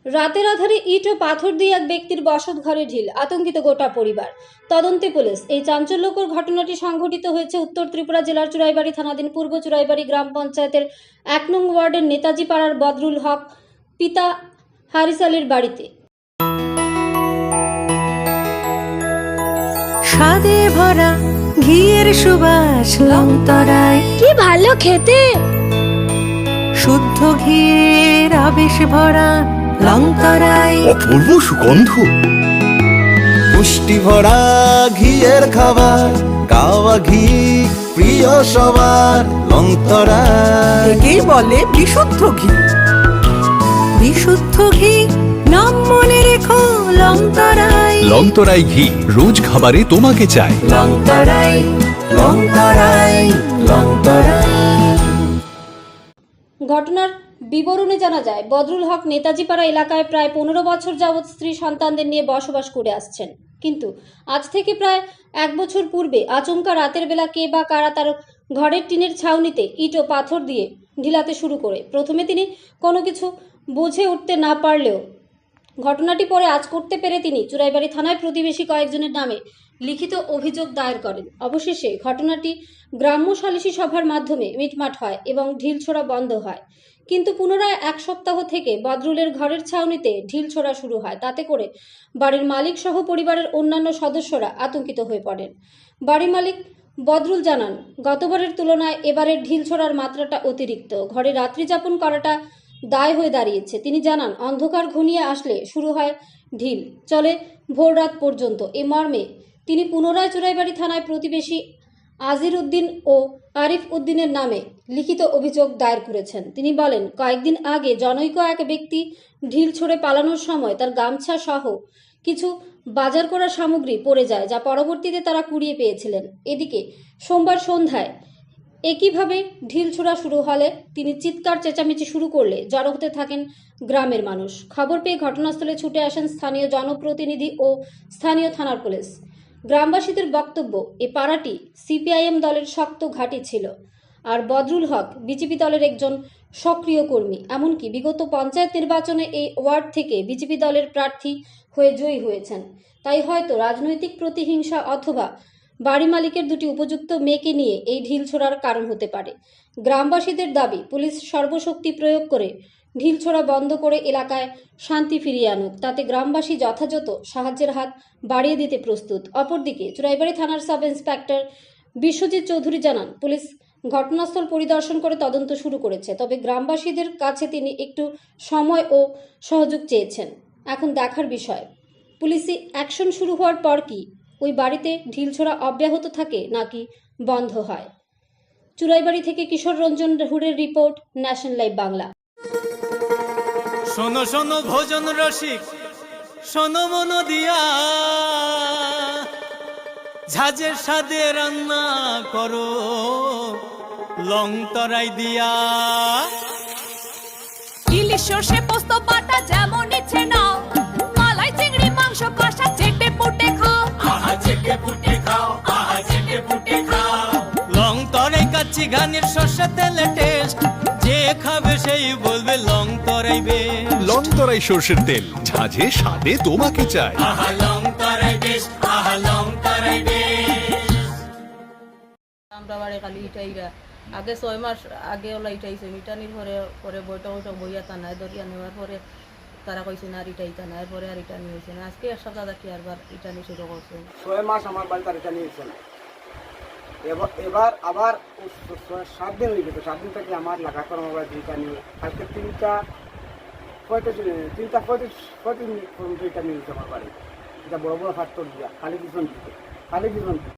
রাতের আধারে ইট ও পাথর দিয়ে এক ব্যক্তির বসত ঘরে ঢিল, আতঙ্কিত গোটা পরিবার। তদন্তে পুলিশ। এই চাঞ্চল্যকর ঘটনাটি সংঘটিত হয়েছে উত্তর ত্রিপুরা জেলার চুরাইবাড়ি থানাধীন পূর্ব চুরাইবাড়ি গ্রাম পঞ্চায়েতের ১ নং ওয়ার্ডের নেতাজি পাড়ার বদরুল হক পিতা হারিস আলীর বাড়িতে। স্বাদে ভরা ঘিয়ের সুবাস লংতরায়, কি ভালো খেতে। শুদ্ধ ঘিয়ের আবেশ ভরা লংতরায়, অপূর্ব সুগন্ধ, পুষ্টি ভরা ঘিয়ের খাবার, গাওয়া ঘি প্রিয় সবার লংতরায়। একেই বলে বিশুদ্ধ ঘি। বিশুদ্ধ ঘি নাম মনে রেখো লংতরায়। লংতরাই ঘি রোজ খাবারে তোমাকে চাই। লংতরায়, লংতরায়, লংতরায়। ঘটনার বিবরণে জানা যায়, বদরুল হক নেতাজিপাড়া এলাকায় প্রায় 15 বছর যাবৎ স্ত্রী সন্তানদের নিয়ে বসবাস করে আসছেন। কিন্তু আজ থেকে প্রায় 1 বছর পূর্বে আচমকা রাতের বেলা কে বা কারা তার ঘরের টিনের ছাউনিতে ইট ও পাথর দিয়ে ঢিলাতে শুরু করে। প্রথমে তিনি কোনো কিছু বুঝে উঠতে না পারলেও ঘটনাটি পরে আজ করতে পেরে তিনি চুরাইবাড়ি থানায় প্রতিবেশী কয়েকজনের নামে লিখিত অভিযোগ দায়ের করেন। অবশেষে ঘটনাটি গ্রাম্য সালিশি সভার মাধ্যমে মিটমাট হয় এবং ঢিল ছোড়া বন্ধ হয়। কিন্তু পুনরায় 1 সপ্তাহ থেকে বদরুলের ঘরের ছাউনিতে ঢিল ছোড়া শুরু হয়। তাতে করে বাড়ির মালিক সহ পরিবারের অন্যান্য সদস্যরা আতঙ্কিত হয়ে পড়েন। বাড়ির মালিক বদরুল জানান, গতবারের তুলনায় এবারের ঢিল ছোড়ার মাত্রাটা অতিরিক্ত। ঘরে রাত্রি যাপন করাটা দায় হয়ে দাঁড়িয়েছে। তিনি জানান, অন্ধকার ঘনিয়ে আসলে শুরু হয় ঢিল, চলে ভোর রাত পর্যন্ত। এ মর্মে তিনি পুনরায় চুরাইবাড়ি থানায় প্রতিবেশী আজির উদ্দিন ও আরিফ উদ্দিনের নামে লিখিত অভিযোগ দায়ের করেছেন। তিনি বলেন, কয়েকদিন আগে জনৈক এক ব্যক্তি ঢিল ছড়ে পালানোর সময় তার গামছা সহ কিছু বাজার করা সামগ্রী পড়ে যায়, যা পরবর্তীতে তারা কুড়িয়ে পেয়েছিলেন। এদিকে সোমবার সন্ধ্যায় একইভাবে ঢিল ছোড়া শুরু হলে তিনি চিৎকার চেঁচামেচি শুরু করলে জড়ো হতে থাকেন গ্রামের মানুষ। খবর পেয়ে ঘটনাস্থলে ছুটে আসেন স্থানীয় জনপ্রতিনিধি ও স্থানীয় থানার পুলিশ। গ্রামবাসীদের বক্তব্য, এ পাড়াটি সিপিআইএম দলের শক্ত ঘাঁটি ছিল, আর বদরুল হক বিজেপি দলের একজন সক্রিয় কর্মী। এমনকি বিগত পঞ্চায়েত নির্বাচনে এই ওয়ার্ড থেকে বিজেপি দলের প্রার্থী হয়ে জয়ী হয়েছেন। তাই হয়তো রাজনৈতিক প্রতিহিংসা অথবা বাড়ি মালিকের দুটি উপযুক্ত মেয়েকে নিয়ে এই ঢিল ছোড়ার কারণ হতে পারে। গ্রামবাসীদের দাবি, পুলিশ সর্বশক্তি প্রয়োগ করে ঢিল ছোড়া বন্ধ করে এলাকায় শান্তি ফিরিয়ে আনুক, তাতে গ্রামবাসী যথাযথ সাহায্যের হাত বাড়িয়ে দিতে প্রস্তুত। অপরদিকে চুরাইবাড়ি থানার সাব ইন্সপেক্টর বিশ্বজিৎ চৌধুরী জানান, পুলিশ ঘটনাস্থল পরিদর্শন করে তদন্ত শুরু করেছে। তবে গ্রামবাসীদের কাছে তিনি একটু সময় ও সহযোগ চেয়েছেন। এখন দেখার বিষয়, পুলিশি অ্যাকশন শুরু হওয়ার পর কি ওই বাড়িতে ঢিল ছোড়া অব্যাহত থাকে নাকি বন্ধ হয়। চুরাইবাড়ি থেকে কিশোর রঞ্জন হুরের রিপোর্ট, ন্যাশনাল লাইভ বাংলা। শোনো শোনো ভোজন রসিক, শোনো মন দিয়া, ঝাঁঝের স্বাদে রান্না করো লংতরাই দিয়া। ইলিশ সর্ষে পোস্ত বাটা যেমন ইচ্ছে নাও, মালাই চিংড়ি মাংস কষা চেটে পুটে খাও। আহা চেটে পুটে খাও, আহা চেটে পুটে খাও। লংতরাই কাচ্চি ঘানির সর্ষে তেলে টেস্ট, যে খাবে সেই বলবে লংতরাই বেশ। লংতরাই সর্ষের তেল, ঝাঁঝে স্বাদে তোমাকে চাই। আহা লংতরাই বেশ, আহা লংতরাই বেশ। আমরা বাড়ি খালি ইটাইরা আগে 6 মাস আগে ওলা ইটাইছে, ইটানির পরে পরে বৈঠক বইয়া টানায় দরিয়া নেওয়ার পরে তারা কইছে না আর ইটাইতা না, এরপরে আর ইটানি হয়েছে না। আজকে 1 সপ্তাহ থাকি আরবার ইটানি শুরু করছে। 6 মাস আমার বাড়িতে আর ইটানি হয়েছে না। এবার আবার 7 দিন হয়ে গেছে। 7 দিন থেকে আমার লাগাতার আমার বাড়িতে ইটানি, আজকে 3টা 35 মিনিট পর্যন্ত ইটানি হয়েছে আমার বাড়ি। এটা বড় বড় ফাটতর দিয়া খালি পিছন দিকে, খালি পিছন